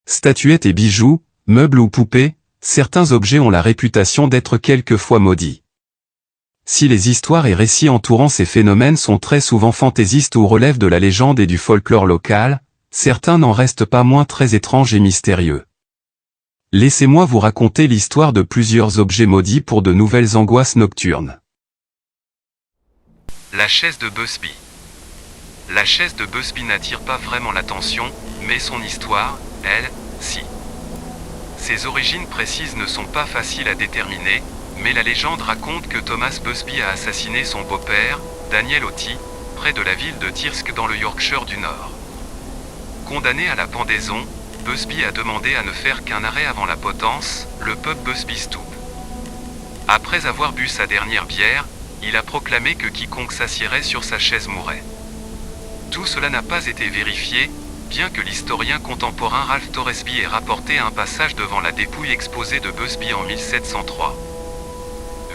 Statuettes et bijoux, meubles ou poupées, certains objets ont la réputation d'être quelquefois maudits. Si les histoires et récits entourant ces phénomènes sont très souvent fantaisistes ou relèvent de la légende et du folklore local, certains n'en restent pas moins très étranges et mystérieux. Laissez-moi vous raconter l'histoire de plusieurs objets maudits pour de nouvelles angoisses nocturnes. La chaise de Busby. La chaise de Busby n'attire pas vraiment l'attention, mais son histoire, elle, si. Ses origines précises ne sont pas faciles à déterminer, mais la légende raconte que Thomas Busby a assassiné son beau-père, Daniel O'Ty, près de la ville de Thirsk dans le Yorkshire du Nord. Condamné à la pendaison, Busby a demandé à ne faire qu'un arrêt avant la potence, le pub Busby Stoop. Après avoir bu sa dernière bière, il a proclamé que quiconque s'assiérait sur sa chaise mourrait. Tout cela n'a pas été vérifié, bien que l'historien contemporain Ralph Toresby ait rapporté un passage devant la dépouille exposée de Busby en 1703.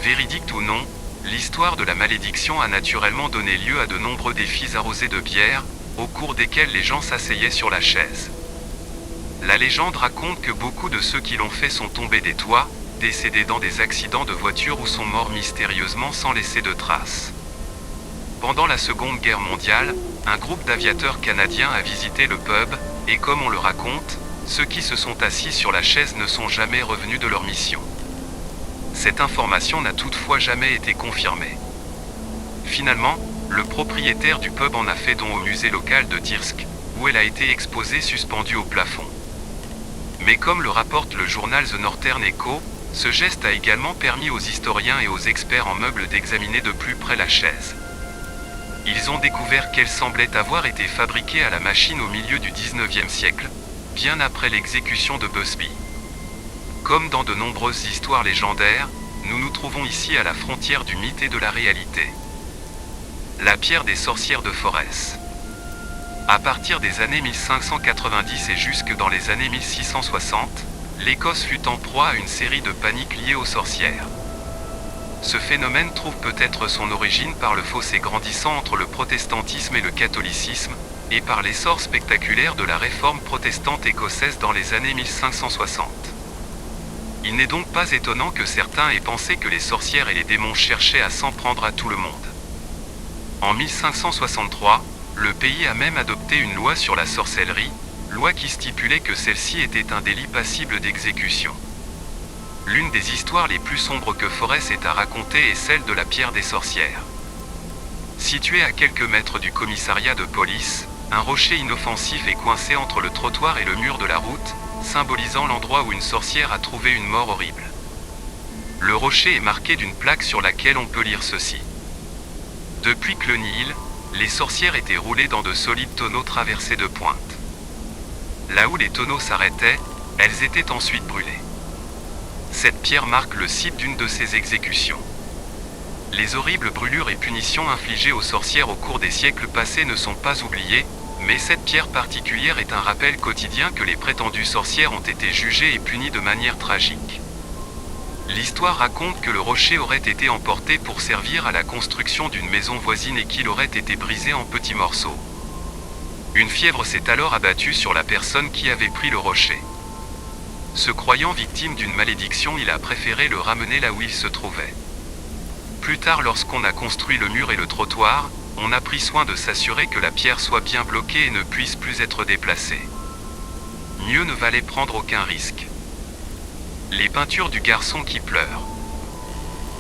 Véridique ou non, l'histoire de la malédiction a naturellement donné lieu à de nombreux défis arrosés de bière, au cours desquels les gens s'asseyaient sur la chaise. La légende raconte que beaucoup de ceux qui l'ont fait sont tombés des toits, décédés dans des accidents de voiture ou sont morts mystérieusement sans laisser de traces. Pendant la Seconde Guerre mondiale, un groupe d'aviateurs canadiens a visité le pub, et comme on le raconte, ceux qui se sont assis sur la chaise ne sont jamais revenus de leur mission. Cette information n'a toutefois jamais été confirmée. Finalement, le propriétaire du pub en a fait don au musée local de Thirsk, où elle a été exposée suspendue au plafond. Mais comme le rapporte le journal The Northern Echo, ce geste a également permis aux historiens et aux experts en meubles d'examiner de plus près la chaise. Ils ont découvert qu'elle semblait avoir été fabriquée à la machine au milieu du XIXe siècle, bien après l'exécution de Busby. Comme dans de nombreuses histoires légendaires, nous nous trouvons ici à la frontière du mythe et de la réalité. La pierre des sorcières de Forres. À partir des années 1590 et jusque dans les années 1660, l'Écosse fut en proie à une série de paniques liées aux sorcières. Ce phénomène trouve peut-être son origine par le fossé grandissant entre le protestantisme et le catholicisme, et par l'essor spectaculaire de la réforme protestante écossaise dans les années 1560. Il n'est donc pas étonnant que certains aient pensé que les sorcières et les démons cherchaient à s'en prendre à tout le monde. En 1563, le pays a même adopté une loi sur la sorcellerie, loi qui stipulait que celle-ci était un délit passible d'exécution. L'une des histoires les plus sombres que Forres ait à raconter est celle de la pierre des sorcières. Située à quelques mètres du commissariat de police, un rocher inoffensif est coincé entre le trottoir et le mur de la route, symbolisant l'endroit où une sorcière a trouvé une mort horrible. Le rocher est marqué d'une plaque sur laquelle on peut lire ceci. Depuis Cluny Hill, les sorcières étaient roulées dans de solides tonneaux traversés de pointes. Là où les tonneaux s'arrêtaient, elles étaient ensuite brûlées. Cette pierre marque le site d'une de ces exécutions. Les horribles brûlures et punitions infligées aux sorcières au cours des siècles passés ne sont pas oubliées, mais cette pierre particulière est un rappel quotidien que les prétendues sorcières ont été jugées et punies de manière tragique. L'histoire raconte que le rocher aurait été emporté pour servir à la construction d'une maison voisine et qu'il aurait été brisé en petits morceaux. Une fièvre s'est alors abattue sur la personne qui avait pris le rocher. Se croyant victime d'une malédiction, il a préféré le ramener là où il se trouvait. Plus tard, lorsqu'on a construit le mur et le trottoir, on a pris soin de s'assurer que la pierre soit bien bloquée et ne puisse plus être déplacée. Mieux ne valait prendre aucun risque. Les peintures du garçon qui pleure.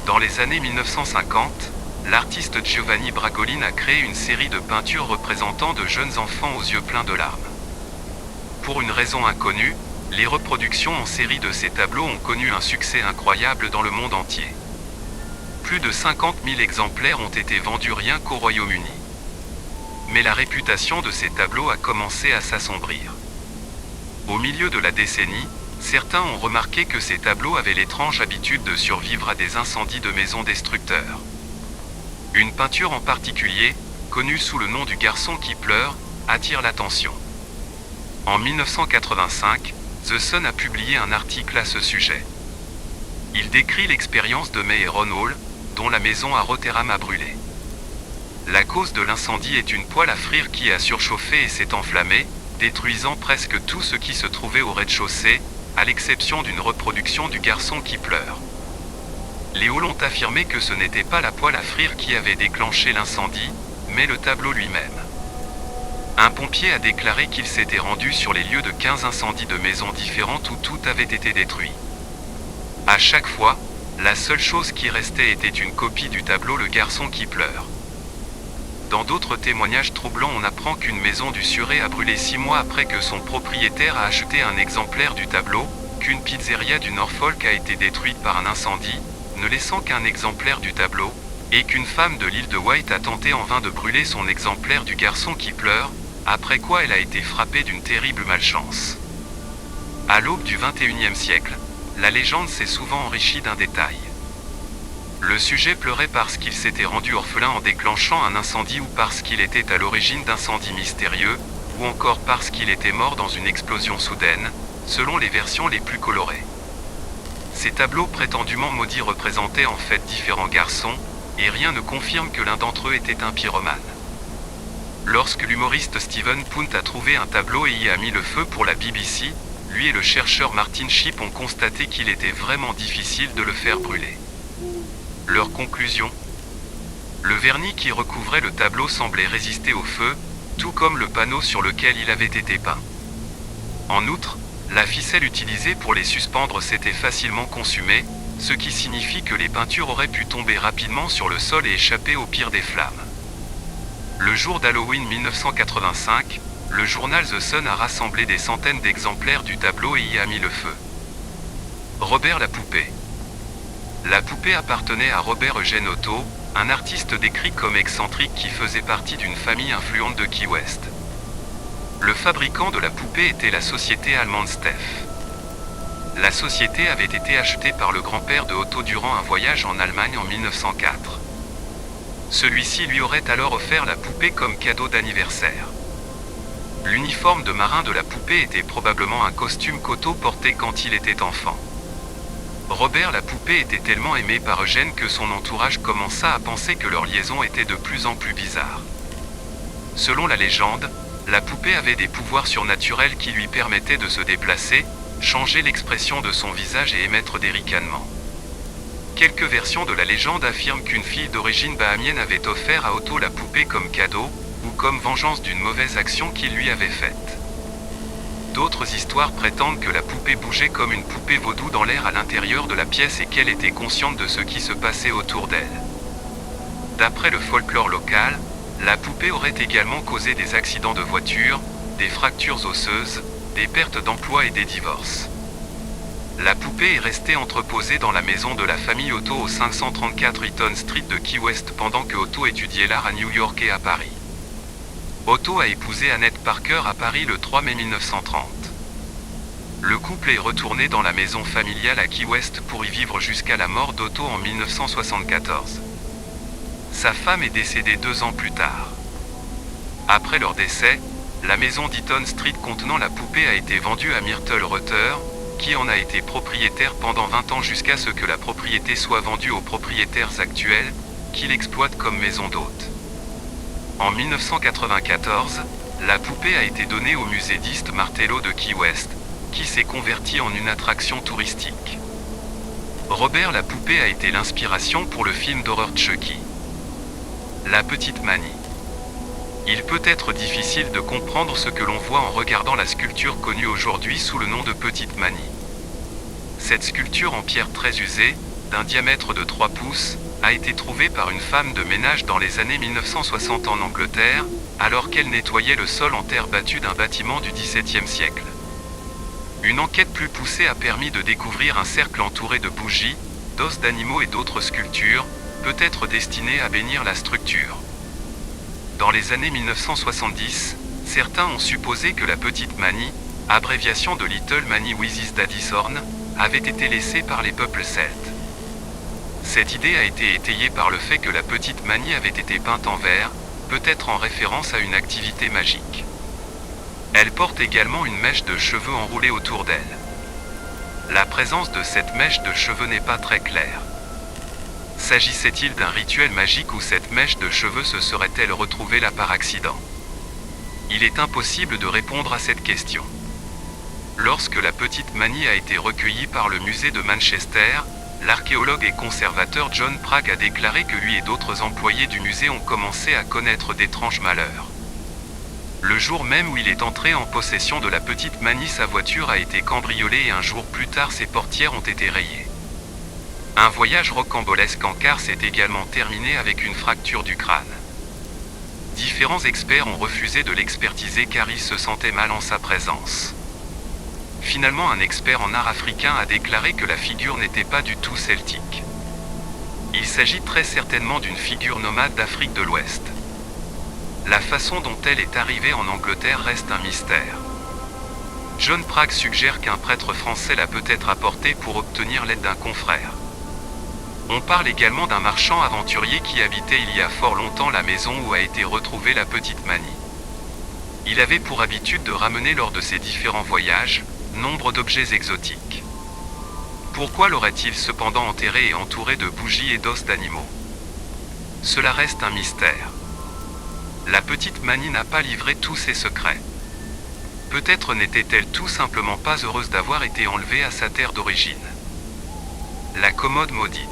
Dans les années 1950, l'artiste Giovanni Bragolin a créé une série de peintures représentant de jeunes enfants aux yeux pleins de larmes. Pour une raison inconnue, les reproductions en série de ces tableaux ont connu un succès incroyable dans le monde entier. Plus de 50 000 exemplaires ont été vendus rien qu'au Royaume-Uni. Mais la réputation de ces tableaux a commencé à s'assombrir. Au milieu de la décennie, certains ont remarqué que ces tableaux avaient l'étrange habitude de survivre à des incendies de maisons destructeurs. Une peinture en particulier, connue sous le nom du garçon qui pleure, attire l'attention. En 1985, The Sun a publié un article à ce sujet. Il décrit l'expérience de May et Ron Hall, dont la maison à Rotherham a brûlé. La cause de l'incendie est une poêle à frire qui a surchauffé et s'est enflammée, détruisant presque tout ce qui se trouvait au rez-de-chaussée, à l'exception d'une reproduction du garçon qui pleure. Les Hall ont affirmé que ce n'était pas la poêle à frire qui avait déclenché l'incendie, mais le tableau lui-même. Un pompier a déclaré qu'il s'était rendu sur les lieux de 15 incendies de maisons différentes où tout avait été détruit. À chaque fois, la seule chose qui restait était une copie du tableau Le garçon qui pleure. Dans d'autres témoignages troublants, on apprend qu'une maison du Surrey a brûlé 6 mois après que son propriétaire a acheté un exemplaire du tableau, qu'une pizzeria du Norfolk a été détruite par un incendie, ne laissant qu'un exemplaire du tableau, et qu'une femme de l'île de Wight a tenté en vain de brûler son exemplaire du garçon qui pleure, après quoi elle a été frappée d'une terrible malchance. À l'aube du XXIe siècle, la légende s'est souvent enrichie d'un détail. Le sujet pleurait parce qu'il s'était rendu orphelin en déclenchant un incendie ou parce qu'il était à l'origine d'incendies mystérieux, ou encore parce qu'il était mort dans une explosion soudaine, selon les versions les plus colorées. Ces tableaux prétendument maudits représentaient en fait différents garçons, et rien ne confirme que l'un d'entre eux était un pyromane. Lorsque l'humoriste Stephen Punt a trouvé un tableau et y a mis le feu pour la BBC, lui et le chercheur Martin Shipp ont constaté qu'il était vraiment difficile de le faire brûler. Leur conclusion ? Le vernis qui recouvrait le tableau semblait résister au feu, tout comme le panneau sur lequel il avait été peint. En outre, la ficelle utilisée pour les suspendre s'était facilement consumée, ce qui signifie que les peintures auraient pu tomber rapidement sur le sol et échapper au pire des flammes. Le jour d'Halloween 1985, le journal The Sun a rassemblé des centaines d'exemplaires du tableau et y a mis le feu. Robert la poupée. La poupée appartenait à Robert Eugene Otto, un artiste décrit comme excentrique qui faisait partie d'une famille influente de Key West. Le fabricant de la poupée était la société allemande Stef. La société avait été achetée par le grand-père de Otto durant un voyage en Allemagne en 1904. Celui-ci lui aurait alors offert la poupée comme cadeau d'anniversaire. L'uniforme de marin de la poupée était probablement un costume qu'Otto portait quand il était enfant. Robert la poupée était tellement aimé par Eugène que son entourage commença à penser que leur liaison était de plus en plus bizarre. Selon la légende, la poupée avait des pouvoirs surnaturels qui lui permettaient de se déplacer, changer l'expression de son visage et émettre des ricanements. Quelques versions de la légende affirment qu'une fille d'origine bahamienne avait offert à Otto la poupée comme cadeau, ou comme vengeance d'une mauvaise action qu'il lui avait faite. D'autres histoires prétendent que la poupée bougeait comme une poupée vaudou dans l'air à l'intérieur de la pièce et qu'elle était consciente de ce qui se passait autour d'elle. D'après le folklore local, la poupée aurait également causé des accidents de voiture, des fractures osseuses, des pertes d'emploi et des divorces. La poupée est restée entreposée dans la maison de la famille Otto au 534 Eaton Street de Key West pendant que Otto étudiait l'art à New York et à Paris. Otto a épousé Annette Parker à Paris le 3 mai 1930. Le couple est retourné dans la maison familiale à Key West pour y vivre jusqu'à la mort d'Otto en 1974. Sa femme est décédée 2 ans plus tard. Après leur décès, la maison d'Eaton Street contenant la poupée a été vendue à Myrtle Reuter, qui en a été propriétaire pendant 20 ans jusqu'à ce que la propriété soit vendue aux propriétaires actuels, qui l'exploitent comme maison d'hôte. En 1994, la poupée a été donnée au musée d'East Martello de Key West, qui s'est converti en une attraction touristique. Robert la poupée a été l'inspiration pour le film d'horreur Chucky. La petite Manie. Il peut être difficile de comprendre ce que l'on voit en regardant la sculpture connue aujourd'hui sous le nom de Petite Manie. Cette sculpture en pierre très usée, d'un diamètre de 3 pouces, a été trouvée par une femme de ménage dans les années 1960 en Angleterre, alors qu'elle nettoyait le sol en terre battue d'un bâtiment du XVIIe siècle. Une enquête plus poussée a permis de découvrir un cercle entouré de bougies, d'os d'animaux et d'autres sculptures, peut-être destinées à bénir la structure. Dans les années 1970, certains ont supposé que la Petite Manie, abréviation de Little Manie Wizzy's Daddy's Horn, avait été laissée par les peuples celtes. Cette idée a été étayée par le fait que la Petite Manie avait été peinte en vert, peut-être en référence à une activité magique. Elle porte également une mèche de cheveux enroulée autour d'elle. La présence de cette mèche de cheveux n'est pas très claire. S'agissait-il d'un rituel magique ou cette mèche de cheveux se serait-elle retrouvée là par accident ? Il est impossible de répondre à cette question. Lorsque la petite Mani a été recueillie par le musée de Manchester, l'archéologue et conservateur John Prague a déclaré que lui et d'autres employés du musée ont commencé à connaître d'étranges malheurs. Le jour même où il est entré en possession de la petite Mani, sa voiture a été cambriolée et un jour plus tard ses portières ont été rayées. Un voyage rocambolesque en car s'est également terminé avec une fracture du crâne. Différents experts ont refusé de l'expertiser car ils se sentaient mal en sa présence. Finalement, un expert en art africain a déclaré que la figure n'était pas du tout celtique. Il s'agit très certainement d'une figure nomade d'Afrique de l'Ouest. La façon dont elle est arrivée en Angleterre reste un mystère. John Prague suggère qu'un prêtre français l'a peut-être apportée pour obtenir l'aide d'un confrère. On parle également d'un marchand aventurier qui habitait il y a fort longtemps la maison où a été retrouvée la petite Mani. Il avait pour habitude de ramener lors de ses différents voyages, nombre d'objets exotiques. Pourquoi l'aurait-il cependant enterré et entouré de bougies et d'os d'animaux? Cela reste un mystère. La petite Mani n'a pas livré tous ses secrets. Peut-être n'était-elle tout simplement pas heureuse d'avoir été enlevée à sa terre d'origine. La commode maudite.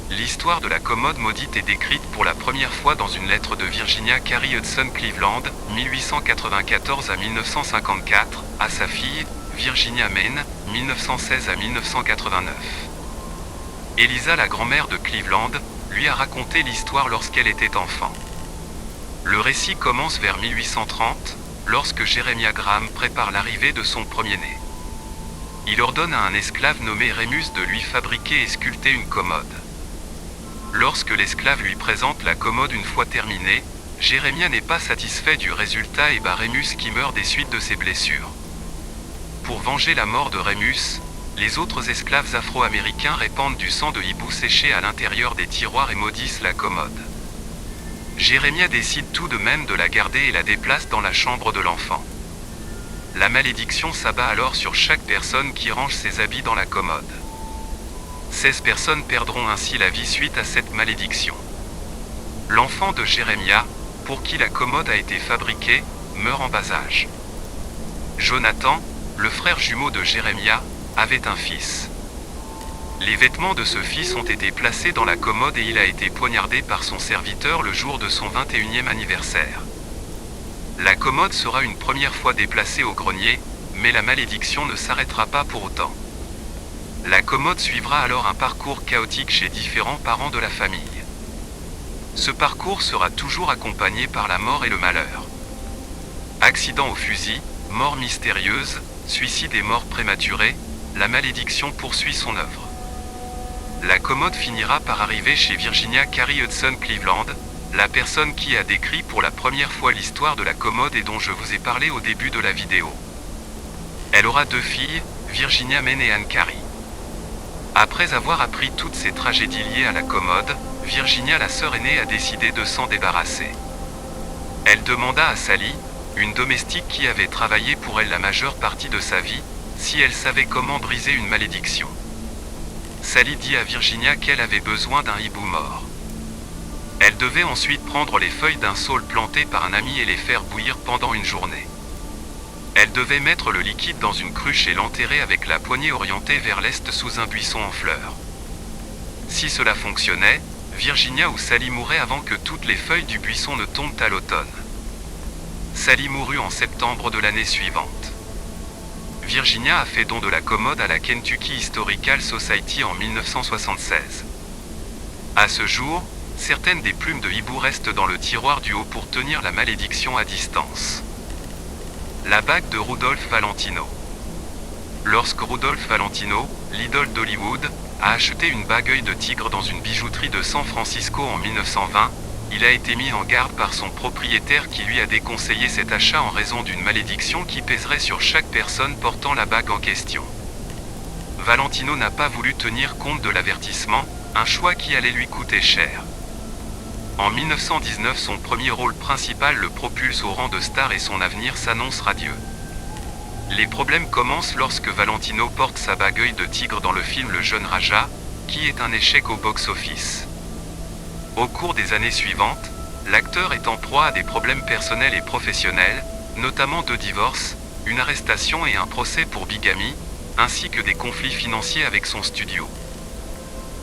L'histoire de la commode maudite est décrite pour la première fois dans une lettre de Virginia Carey Hudson Cleveland, 1894 à 1954, à sa fille, Virginia Maine, 1916 à 1989. Eliza, la grand-mère de Cleveland, lui a raconté l'histoire lorsqu'elle était enfant. Le récit commence vers 1830, lorsque Jeremiah Graham prépare l'arrivée de son premier-né. Il ordonne à un esclave nommé Rémus de lui fabriquer et sculpter une commode. Lorsque l'esclave lui présente la commode une fois terminée, Jérémia n'est pas satisfait du résultat et bat Rémus qui meurt des suites de ses blessures. Pour venger la mort de Rémus, les autres esclaves afro-américains répandent du sang de hibou séché à l'intérieur des tiroirs et maudissent la commode. Jérémia décide tout de même de la garder et la déplace dans la chambre de l'enfant. La malédiction s'abat alors sur chaque personne qui range ses habits dans la commode. 16 personnes perdront ainsi la vie suite à cette malédiction. L'enfant de Jérémia, pour qui la commode a été fabriquée, meurt en bas âge. Jonathan, le frère jumeau de Jérémia, avait un fils. Les vêtements de ce fils ont été placés dans la commode et il a été poignardé par son serviteur le jour de son 21e anniversaire. La commode sera une première fois déplacée au grenier, mais la malédiction ne s'arrêtera pas pour autant. La commode suivra alors un parcours chaotique chez différents parents de la famille. Ce parcours sera toujours accompagné par la mort et le malheur. Accident au fusil, mort mystérieuse, suicide et mort prématurée, la malédiction poursuit son œuvre. La commode finira par arriver chez Virginia Carey Hudson Cleveland, la personne qui a décrit pour la première fois l'histoire de la commode et dont je vous ai parlé au début de la vidéo. Elle aura 2 filles, Virginia Maine et Anne Carey. Après avoir appris toutes ces tragédies liées à la commode, Virginia, la sœur aînée, a décidé de s'en débarrasser. Elle demanda à Sally, une domestique qui avait travaillé pour elle la majeure partie de sa vie, si elle savait comment briser une malédiction. Sally dit à Virginia qu'elle avait besoin d'un hibou mort. Elle devait ensuite prendre les feuilles d'un saule planté par un ami et les faire bouillir pendant une journée. Elle devait mettre le liquide dans une cruche et l'enterrer avec la poignée orientée vers l'est sous un buisson en fleurs. Si cela fonctionnait, Virginia ou Sally mourrait avant que toutes les feuilles du buisson ne tombent à l'automne. Sally mourut en septembre de l'année suivante. Virginia a fait don de la commode à la Kentucky Historical Society en 1976. À ce jour, certaines des plumes de hibou restent dans le tiroir du haut pour tenir la malédiction à distance. La bague de Rudolph Valentino. Lorsque Rudolph Valentino, l'idole d'Hollywood, a acheté une bague œil de tigre dans une bijouterie de San Francisco en 1920, il a été mis en garde par son propriétaire qui lui a déconseillé cet achat en raison d'une malédiction qui pèserait sur chaque personne portant la bague en question. Valentino n'a pas voulu tenir compte de l'avertissement, un choix qui allait lui coûter cher. En 1919, son premier rôle principal le propulse au rang de star et son avenir s'annonce radieux. Les problèmes commencent lorsque Valentino porte sa bague œil de tigre dans le film Le Jeune Raja, qui est un échec au box-office. Au cours des années suivantes, L'acteur est en proie à des problèmes personnels et professionnels, notamment 2 divorces, une arrestation et un procès pour bigamie, ainsi que des conflits financiers avec son studio.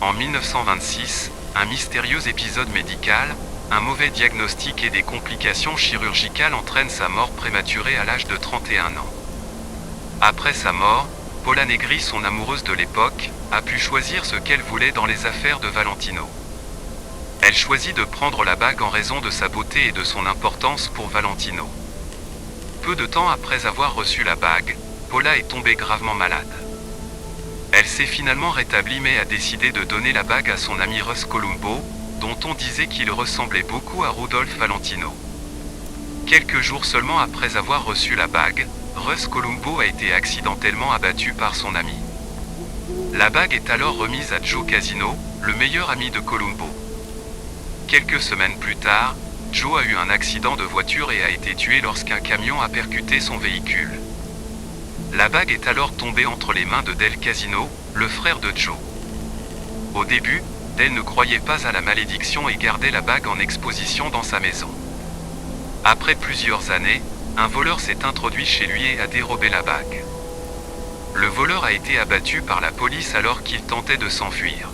En 1926, un mystérieux épisode médical, un mauvais diagnostic et des complications chirurgicales entraînent sa mort prématurée à l'âge de 31 ans. Après sa mort, Paula Negri, son amoureuse de l'époque, a pu choisir ce qu'elle voulait dans les affaires de Valentino. Elle choisit de prendre la bague en raison de sa beauté et de son importance pour Valentino. Peu de temps après avoir reçu la bague, Paula est tombée gravement malade. Elle s'est finalement rétablie mais a décidé de donner la bague à son ami Russ Columbo, dont on disait qu'il ressemblait beaucoup à Rudolph Valentino. Quelques jours seulement après avoir reçu la bague, Russ Columbo a été accidentellement abattu par son ami. La bague est alors remise à Joe Casino, le meilleur ami de Columbo. Quelques semaines plus tard, Joe a eu un accident de voiture et a été tué lorsqu'un camion a percuté son véhicule. La bague est alors tombée entre les mains de Del Casino, le frère de Joe. Au début, Del ne croyait pas à la malédiction et gardait la bague en exposition dans sa maison. Après plusieurs années, un voleur s'est introduit chez lui et a dérobé la bague. Le voleur a été abattu par la police alors qu'il tentait de s'enfuir.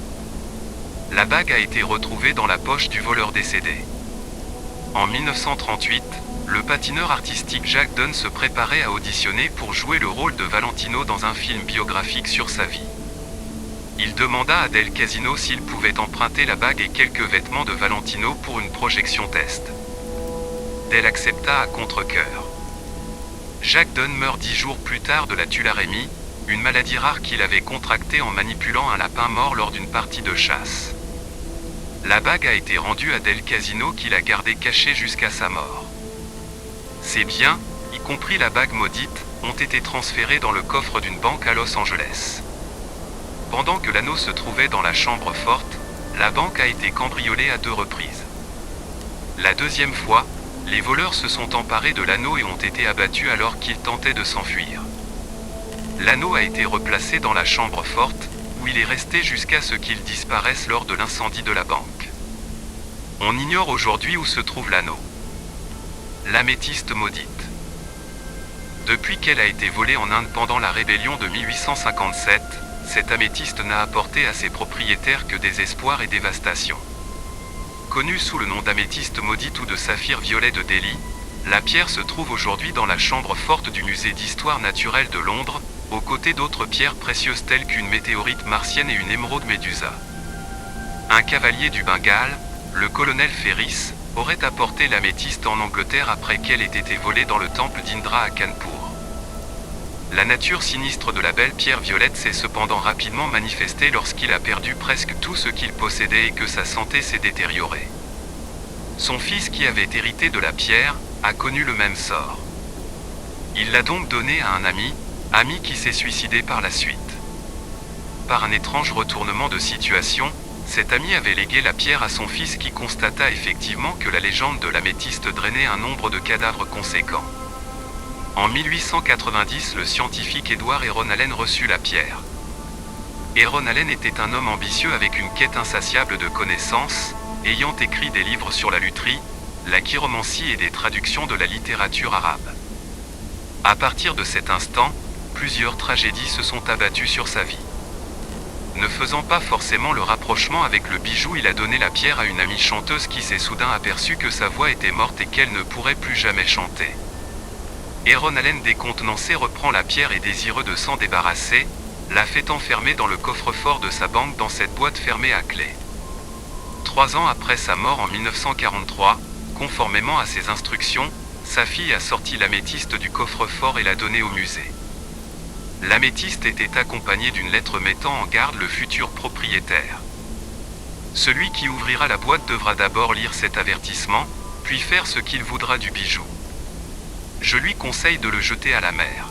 La bague a été retrouvée dans la poche du voleur décédé. En 1938, le patineur artistique Jack Dunn se préparait à auditionner pour jouer le rôle de Valentino dans un film biographique sur sa vie. Il demanda à Del Casino s'il pouvait emprunter la bague et quelques vêtements de Valentino pour une projection test. Del accepta à contre-cœur. Jack Dunn meurt 10 jours plus tard de la tularemie, une maladie rare qu'il avait contractée en manipulant un lapin mort lors d'une partie de chasse. La bague a été rendue à Del Casino qui l'a gardée cachée jusqu'à sa mort. Ses biens, y compris la bague maudite, ont été transférés dans le coffre d'une banque à Los Angeles. Pendant que l'anneau se trouvait dans la chambre forte, la banque a été cambriolée à 2 reprises. La deuxième fois, les voleurs se sont emparés de l'anneau et ont été abattus alors qu'ils tentaient de s'enfuir. L'anneau a été replacé dans la chambre forte, où il est resté jusqu'à ce qu'il disparaisse lors de l'incendie de la banque. On ignore aujourd'hui où se trouve l'anneau. L'améthyste maudite. Depuis qu'elle a été volée en Inde pendant la rébellion de 1857, cette améthyste n'a apporté à ses propriétaires que désespoir et dévastation. Connue sous le nom d'améthyste maudite ou de saphir violet de Delhi, la pierre se trouve aujourd'hui dans la chambre forte du musée d'histoire naturelle de Londres, aux côtés d'autres pierres précieuses telles qu'une météorite martienne et une émeraude médusa. Un cavalier du Bengale, le colonel Ferris, aurait apporté l'améthyste en Angleterre après qu'elle ait été volée dans le temple d'Indra à Kanpur. La nature sinistre de la belle pierre violette s'est cependant rapidement manifestée lorsqu'il a perdu presque tout ce qu'il possédait et que sa santé s'est détériorée. Son fils qui avait hérité de la pierre, a connu le même sort. Il l'a donc donné à un ami qui s'est suicidé par la suite. Par un étrange retournement de situation, cet ami avait légué la pierre à son fils qui constata effectivement que la légende de l'améthyste drainait un nombre de cadavres conséquent. En 1890, le scientifique Edward Heron Allen reçut la pierre. Heron Allen était un homme ambitieux avec une quête insatiable de connaissances, ayant écrit des livres sur la lutherie, la chiromancie et des traductions de la littérature arabe. À partir de cet instant, plusieurs tragédies se sont abattues sur sa vie. Ne faisant pas forcément le rapprochement avec le bijou, il a donné la pierre à une amie chanteuse qui s'est soudain aperçue que sa voix était morte et qu'elle ne pourrait plus jamais chanter. Heron Allen, décontenancé, reprend la pierre et désireux de s'en débarrasser, la fait enfermer dans le coffre-fort de sa banque dans cette boîte fermée à clé. 3 ans après sa mort en 1943, conformément à ses instructions, sa fille a sorti l'améthyste du coffre-fort et l'a donnée au musée. L'améthyste était accompagnée d'une lettre mettant en garde le futur propriétaire. Celui qui ouvrira la boîte devra d'abord lire cet avertissement, puis faire ce qu'il voudra du bijou. Je lui conseille de le jeter à la mer.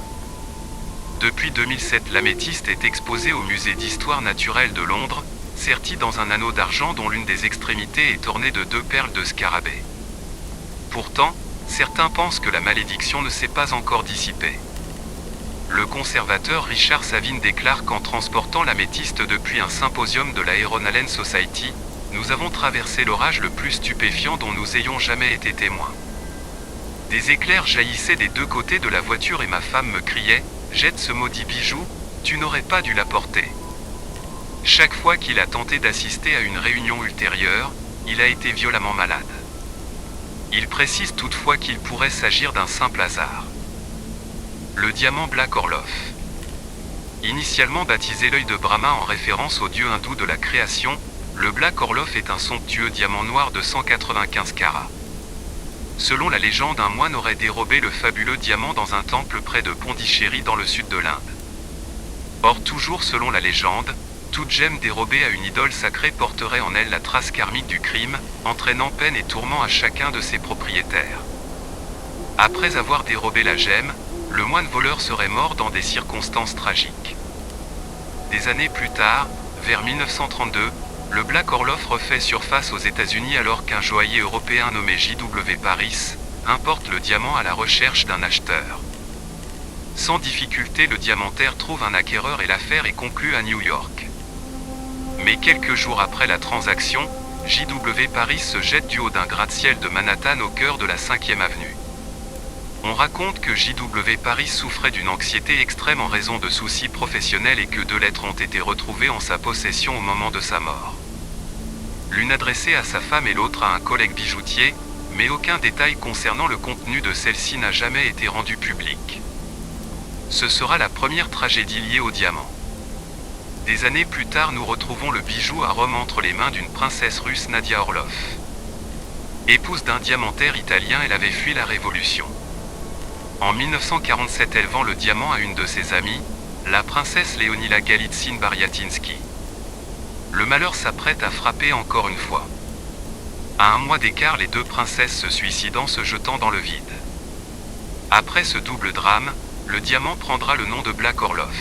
Depuis 2007, l'améthyste est exposée au musée d'histoire naturelle de Londres, sertie dans un anneau d'argent dont l'une des extrémités est ornée de 2 perles de scarabée. Pourtant, certains pensent que la malédiction ne s'est pas encore dissipée. Le conservateur Richard Savine déclare qu'en transportant l'améthyste depuis un symposium de la Heron Allen Society, Nous avons traversé l'orage le plus stupéfiant dont nous ayons jamais été témoins. Des éclairs jaillissaient des deux côtés de la voiture et ma femme me criait « Jette ce maudit bijou, tu n'aurais pas dû l'apporter ». Chaque fois qu'il a tenté d'assister à une réunion ultérieure, il a été violemment malade. Il précise toutefois qu'il pourrait s'agir d'un simple hasard. Le diamant Black Orlov. Initialement baptisé l'œil de Brahma en référence au dieu hindou de la création, le Black Orlov est un somptueux diamant noir de 195 carats. Selon la légende, un moine aurait dérobé le fabuleux diamant dans un temple près de Pondichéry dans le sud de l'Inde. Or, toujours selon la légende, toute gemme dérobée à une idole sacrée porterait en elle la trace karmique du crime, entraînant peine et tourment à chacun de ses propriétaires. Après avoir dérobé la gemme, le moine voleur serait mort dans des circonstances tragiques. Des années plus tard, vers 1932, le Black Orlov refait surface aux États-Unis alors qu'un joaillier européen nommé J.W. Paris importe le diamant à la recherche d'un acheteur. Sans difficulté, le diamantaire trouve un acquéreur et l'affaire est conclue à New York. Mais quelques jours après la transaction, J.W. Paris se jette du haut d'un gratte-ciel de Manhattan au cœur de la 5e avenue. On raconte que J.W. Paris souffrait d'une anxiété extrême en raison de soucis professionnels et que 2 lettres ont été retrouvées en sa possession au moment de sa mort. L'une adressée à sa femme et l'autre à un collègue bijoutier, mais aucun détail concernant le contenu de celle-ci n'a jamais été rendu public. Ce sera la première tragédie liée au diamant. Des années plus tard, nous retrouvons le bijou à Rome entre les mains d'une princesse russe, Nadia Orlov. Épouse d'un diamantaire italien, elle avait fui la Révolution. En 1947, elle vend le diamant à une de ses amies, la princesse Leonila Galitzine-Bariatinski. Le malheur s'apprête à frapper encore une fois. À un mois d'écart, les 2 princesses se suicident en se jetant dans le vide. Après ce double drame, le diamant prendra le nom de Black Orlov.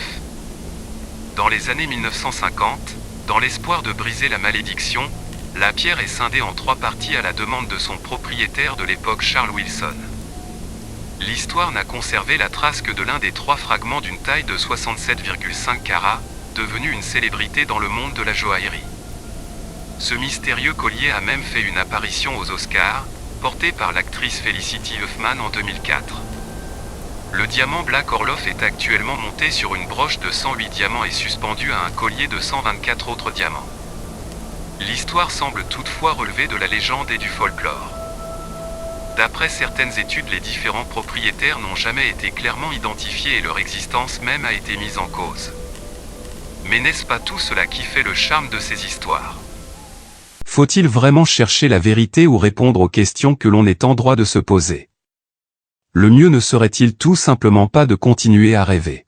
Dans les années 1950, dans l'espoir de briser la malédiction, la pierre est scindée en 3 parties à la demande de son propriétaire de l'époque, Charles Wilson. L'histoire n'a conservé la trace que de l'un des 3 fragments d'une taille de 67,5 carats, devenu une célébrité dans le monde de la joaillerie. Ce mystérieux collier a même fait une apparition aux Oscars, porté par l'actrice Felicity Huffman en 2004. Le diamant Black Orlov est actuellement monté sur une broche de 108 diamants et suspendu à un collier de 124 autres diamants. L'histoire semble toutefois relever de la légende et du folklore. D'après certaines études, les différents propriétaires n'ont jamais été clairement identifiés et leur existence même a été mise en cause. Mais n'est-ce pas tout cela qui fait le charme de ces histoires? Faut-il vraiment chercher la vérité ou répondre aux questions que l'on est en droit de se poser? Le mieux ne serait-il tout simplement pas de continuer à rêver?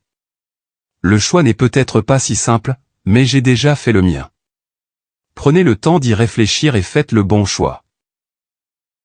Le choix n'est peut-être pas si simple, mais j'ai déjà fait le mien. Prenez le temps d'y réfléchir et faites le bon choix.